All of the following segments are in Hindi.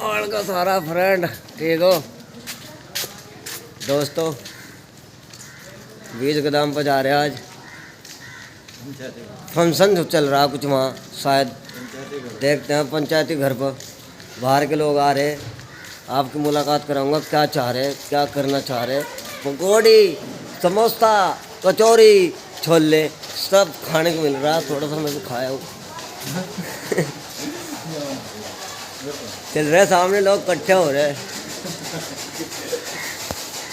और का सारा फ्रेंड ठीक हो दोस्तों। बीज गोदाम पर जा रहे हैं आज। फंक्शन जो चल रहा कुछ वहाँ शायद, देखते हैं पंचायती घर पर बाहर के लोग आ रहे। आपकी मुलाकात कराऊंगा, क्या चाह रहे, क्या करना चाह रहे। पकौड़ी, समोसा, कचौरी, छोले सब खाने को मिल रहा। थोड़ा सा मैं भी खाया हूँ। चल रहे सामने लोग इकट्ठे हो रहे।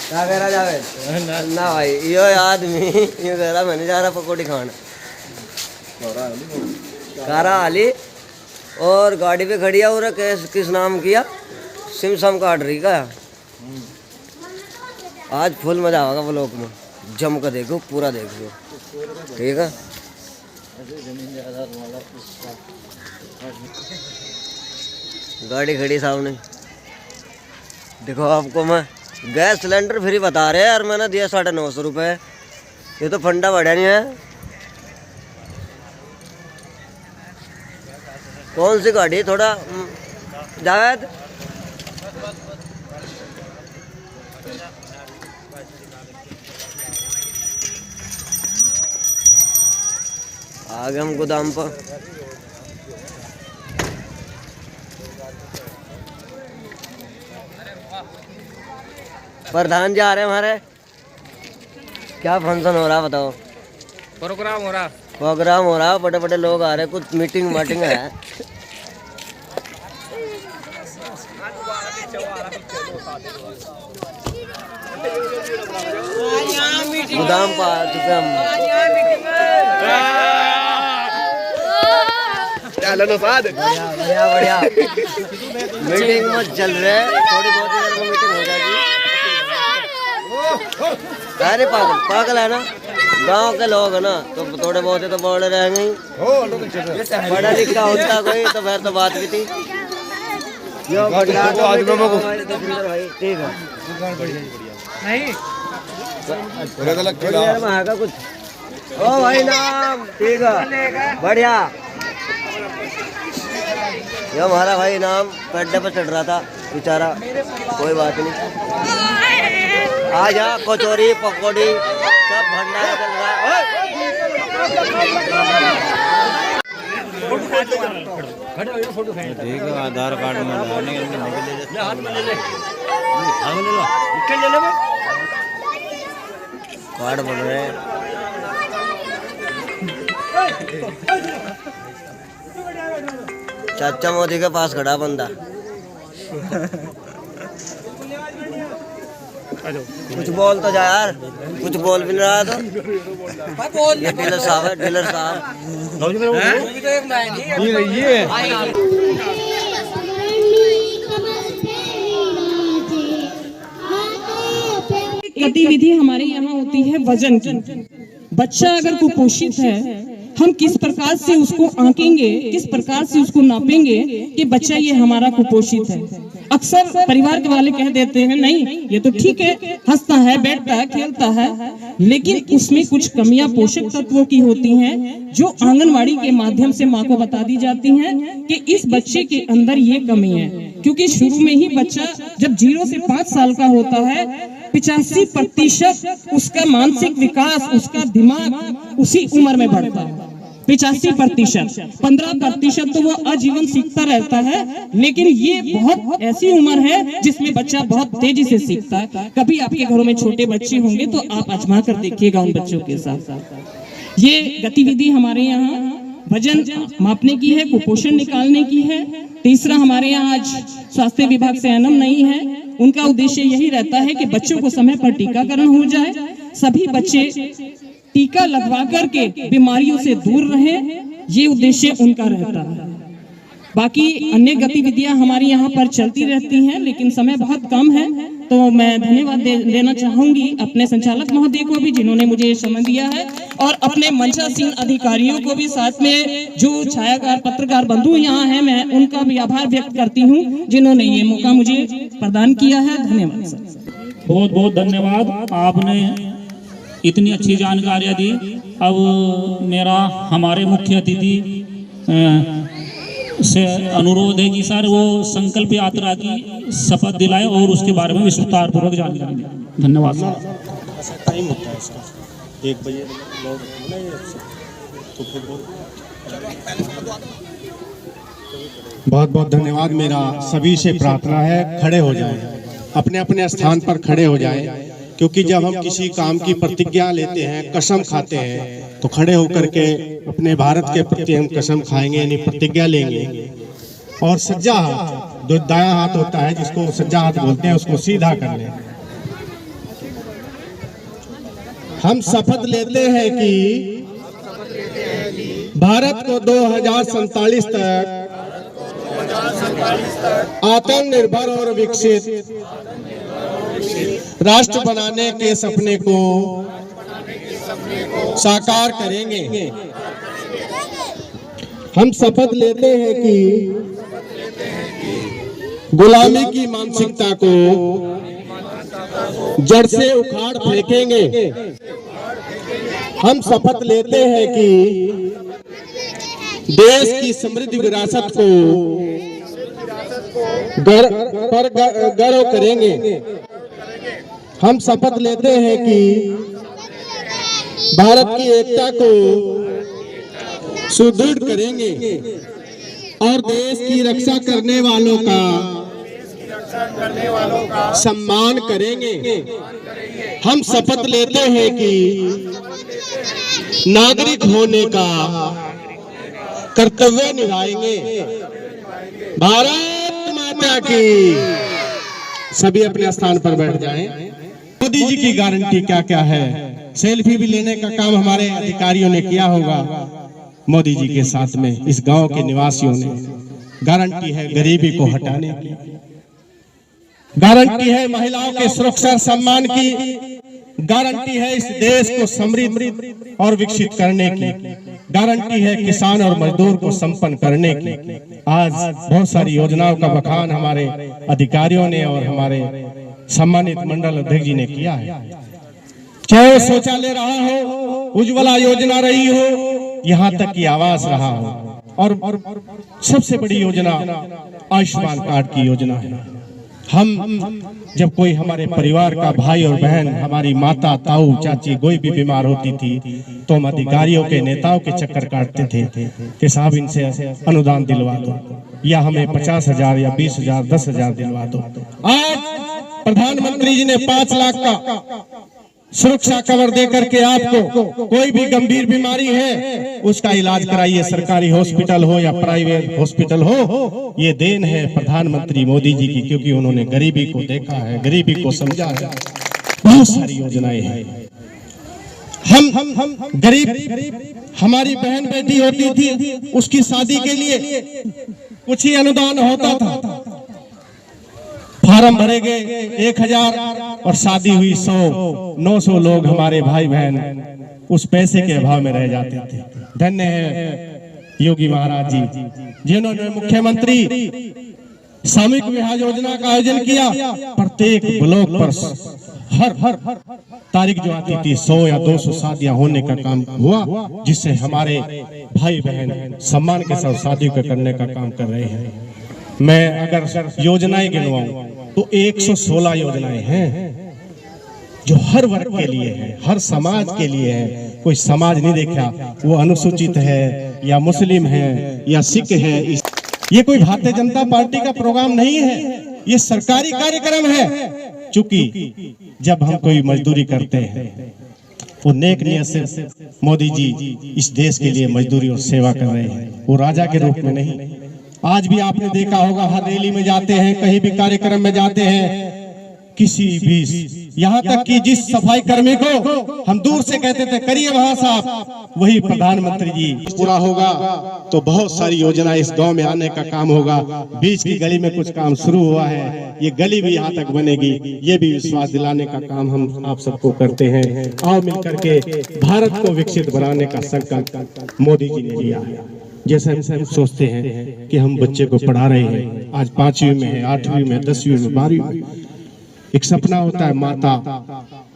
क्या कह रहा जावेद? ना भाई यो आदमी ये कह रहा मैं नहीं जा रहा पकौड़ी खाना। कारा आली और गाड़ी पे खड़ी है। और किस नाम किया? सिमसम काट रही का। आज फुल मजा आएगा व्लॉग में, जम कर देखो, पूरा देखो, ठीक है। गाड़ी खड़ी सामने देखो। आपको मैं गैस सिलेंडर फ्री बता रहे हैं और मैंने दिया 950 रुपये। ये तो फंडा बढ़ा नहीं है। कौन सी गाड़ी? थोड़ा जावेद आ गए हम गोदाम पर। प्रधान जी आ रहे हैं हमारे। क्या फंक्शन हो रहा बताओ? प्रोग्राम हो रहा। प्रोग्राम हो रहा, बड़े बड़े लोग आ रहे, कुछ मीटिंग वाटिंग है। गोदाम पर आ चुके हम। बढ़िया बढ़िया मीटिंग में चल रहे। थोड़ी बहुत देर में मीटिंग हो जाएगी। अरे पागल पागल है ना, गांव के लोग है ना, तो थोड़े बहुत तो बड़े रहेंगे ही। पढ़ा लिखा होता कोई तो फिर तो बात भी थी। ठीक है नहीं कुछ। ओ भाई नाम ठीक है, बढ़िया। ये हमारा भाई नाम पेड्डे पर चढ़ रहा था बेचारा, कोई बात नहीं। आज यहाँ कचौरी पकौड़ी सब भंडारा चल रहा है। आधार कार्ड में कार्ड बन रहे हैं। चाचा मोदी के पास खड़ा बंदा। कुछ बोल तो जा यार, कुछ बोल भी नहीं रहा तो। ये डीलर साहब है, डीलर साहब। गतिविधि हमारे यहाँ होती है वजन की। बच्चा अगर कुपोषित है, हम किस प्रकार से उसको आंकेंगे, किस प्रकार से उसको नापेंगे कि बच्चा ये हमारा कुपोषित है। अक्सर परिवार के वाले कह देते हैं नहीं ये तो ठीक है, हंसता है, बैठता है, खेलता है, लेकिन उसमें कुछ कमियां पोषक तत्वों की होती हैं जो आंगनवाड़ी के माध्यम से माँ को बता दी जाती हैं कि इस बच्चे के अंदर ये कमी है। क्योंकि शुरू में ही बच्चा जब 0 से 5 साल का होता है, 85% उसका मानसिक विकास, उसका दिमाग उसी उम्र में बढ़ता है। 85%, 15% तो वो आजीवन सीखता रहता है। लेकिन ये बहुत ऐसी उम्र है जिसमें बच्चा बहुत तेजी से सीखता है। कभी आपके घरों में छोटे बच्चे होंगे तो आप आजमा कर देखिएगा उन बच्चों के साथ। ये गतिविधि हमारे यहाँ वजन मापने की है, कुपोषण निकालने की है। तीसरा, हमारे यहाँ आज स्वास्थ्य विभाग से एनएम नहीं है। उनका उद्देश्य यही रहता है कि बच्चों को समय पर टीकाकरण हो जाए, सभी बच्चे टीका लगवा करके बीमारियों से दूर रहें, ये उद्देश्य उनका रहता है। बाकी अन्य गतिविधियां हमारी यहाँ पर चलती रहती हैं, लेकिन समय बहुत कम है, तो मैं धन्यवाद देना चाहूंगी अपने संचालक महोदय को भी जिन्होंने मुझे ये समय दिया है, और अपने मंचासीन अधिकारियों को भी, साथ में जो छायाकार पत्रकार बंधु यहाँ हैं, मैं उनका भी आभार व्यक्त करती हूँ जिन्होंने ये मौका मुझे प्रदान किया है। धन्यवाद सर। बहुत बहुत धन्यवाद, आपने इतनी अच्छी जानकारियाँ दी। अब मेरा हमारे मुख्य अतिथि से अनुरोध है कि सर वो संकल्प यात्रा की शपथ दिलाए और उसके बारे में विस्तार पूर्वक जानकारी दें। धन्यवाद सर। ऐसा टाइम होता है इसका 1 बजे बहुत बहुत धन्यवाद। मेरा सभी से प्रार्थना है खड़े हो जाएं, अपने अपने स्थान पर खड़े हो जाएं, क्योंकि जब हम किसी काम की प्रतिज्ञा लेते हैं, कसम खाते हैं, तो खड़े होकर के अपने भारत के प्रति हम कसम खाएंगे, यानी प्रतिज्ञा लेंगे। और सज्जा हाथ, जो दायां हाथ होता है जिसको सज्जा हाथ बोलते हैं, उसको सीधा कर लें। हम शपथ लेते हैं कि भारत को 2047 तक आत्मनिर्भर और विकसित राष्ट्र बनाने के सपने को साकार करेंगे। हम शपथ लेते हैं कि गुलामी की मानसिकता को जड़ से उखाड़ फेंकेंगे। हम शपथ लेते हैं कि देश की समृद्ध विरासत को गर्व करेंगे। हम शपथ लेते हैं कि भारत की एकता को सुदृढ़ करेंगे और देश की रक्षा करने वालों का सम्मान करेंगे। हम शपथ लेते हैं कि नागरिक होने का कर्तव्य निभाएंगे। भारत माता की। सभी अपने स्थान पर बैठ जाएं। मोदी जी की गारंटी क्या क्या है? सेल्फी भी लेने का काम हमारे अधिकारियों ने किया होगा मोदी जी के साथ में। इस गांव के निवासियों ने गारंटी है गरीबी को हटाने की, गारंटी है महिलाओं के सुरक्षा सम्मान की, गारंटी है इस देश को समृद्ध और विकसित करने की, गारंटी है किसान और मजदूर को संपन्न करने की। आज बहुत सारी योजनाओं का बखान हमारे अधिकारियों ने और हमारे सम्मानित मंडल अध्यक्ष जी ने किया है। चाहे शौचालय रहा हो, उज्ज्वला योजना रही हो, यहाँ तक कि आवास रहा हो, और सबसे बड़ी योजना आयुष्मान कार्ड की योजना है। हम जब कोई हमारे परिवार का भाई और बहन, हमारी माता, ताऊ, चाची कोई भी बीमार होती थी तो हम अधिकारियों के, नेताओं के चक्कर काटते थे कि साहब इनसे अनुदान दिलवा दो, या हमें 50,000 या 20,000 10,000 दिलवा दो। आज प्रधानमंत्री जी ने 5 लाख का सुरक्षा कवर दे करके आपको कोई भी गंभीर बीमारी है उसका इलाज कराइए, सरकारी हॉस्पिटल हो या प्राइवेट हॉस्पिटल हो। ये देन है प्रधानमंत्री मोदी जी की, क्योंकि उन्होंने गरीबी को देखा है, गरीबी को समझा है। बहुत सारी योजनाएं हैं। हम गरीब, हमारी बहन बेटी होती थी, उसकी शादी के लिए कुछ ही अनुदान होता था, फार्म भरे गए 1000 और शादी हुई 100-900 लोग हमारे भाई बहन उस पैसे के अभाव में रह जाते थे। धन्य है योगी महाराज जी, जिन्होंने मुख्यमंत्री सामूहिक विवाह योजना का आयोजन किया। प्रत्येक ब्लॉक पर हर तारीख जो आती थी 100 या 200 शादियां होने का काम हुआ, जिससे हमारे भाई बहन सम्मान के साथ शादी करने का काम कर रहे हैं। मैं अगर योजनाएं गिनवाऊं तो 116 योजनाएं हैं जो हर वर्ग के लिए है, हर समाज के लिए है। कोई समाज नहीं देखा वो अनुसूचित है या मुस्लिम है या सिख है। ये कोई भारतीय जनता पार्टी का प्रोग्राम नहीं है, ये सरकारी कार्यक्रम है। चूंकि जब हम कोई मजदूरी करते हैं वो नेक नियत से मोदी जी इस देश के लिए मजदूरी और सेवा कर रहे हैं, वो राजा के रूप में नहीं। आज भी आपने देखा होगा, हर रैली में जाते हैं, कहीं भी कार्यक्रम में जाते हैं, किसी भी, यहाँ तक कि जिस सफाई कर्मी को हम दूर से कहते थे करिए वहां साफ, वही प्रधानमंत्री जी पूरा होगा तो बहुत सारी योजना इस गांव में आने का काम होगा। बीच की गली में कुछ काम शुरू हुआ है, ये गली भी यहाँ तक बनेगी, ये भी विश्वास दिलाने का काम हम आप सबको करते हैं। आओ मिलकर के भारत को विकसित बनाने का संकल्प मोदी जी ने लिया है। जैसे हम सोचते हैं कि हम बच्चे को पढ़ा रहे हैं, आज 5वीं में है, 8वीं में, 10वीं में, 12वीं में, एक सपना होता है माता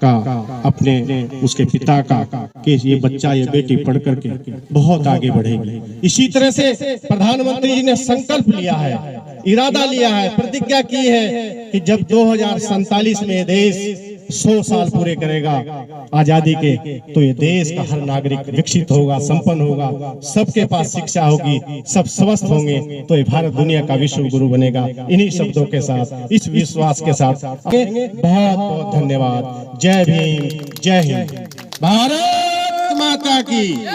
का, अपने उसके पिता का, कि ये बच्चा, ये बेटी पढ़ करके बहुत आगे बढ़ेगी। इसी तरह से प्रधानमंत्री जी ने संकल्प लिया है, इरादा लिया है, प्रतिज्ञा की है कि जब 2047 में ये देश 100 साल पूरे करेगा आजादी के, तो ये देश का हर नागरिक विकसित होगा, संपन्न होगा, सबके पास शिक्षा होगी, सब स्वस्थ होंगे, तो ये भारत दुनिया का विश्व गुरु बनेगा। इन्हीं शब्दों के साथ, इस विश्वास के साथ बहुत बहुत धन्यवाद। जय भीम, जय हिंद, भारत माता की।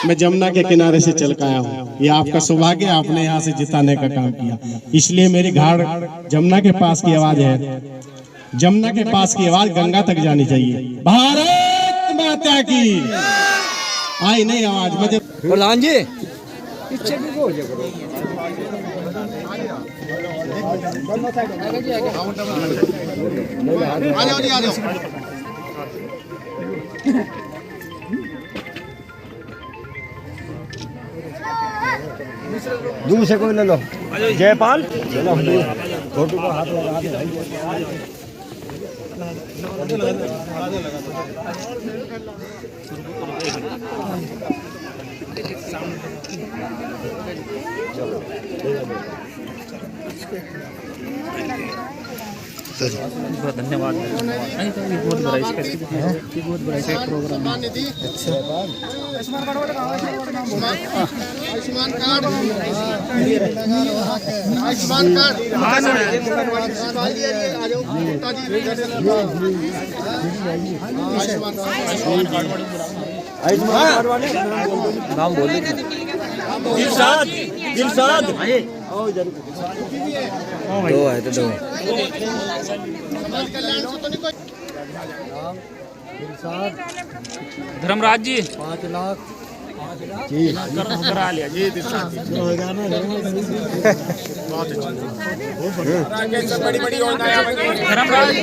मैं जमुना के किनारे से चल के आया हूँ, ये आपका सौभाग्य, आपने यहाँ से जिताने का काम किया, इसलिए मेरी घाट जमुना के पास की आवाज है, जमुना के पास की आवाज गंगा तक जानी चाहिए। भारत माता की। आई नहीं आवाज मुझे प्रधान जी दूर से कोई ले लो। जयपाल फोटो को हाथ लगा दे भाई। बहुत धन्यवाद। नहीं तो ये बहुत बड़ा इसका बहुत बड़ा इसका प्रोग्राम है। अच्छा आयुष्मान कार्ड वाले नाम बोले दिलशाद दिलशाद दो है तो दो धर्मराज जी 5 लाख जी करा लिया जी बहुत अच्छा। बड़ी बड़ी योजनाएं धर्मराज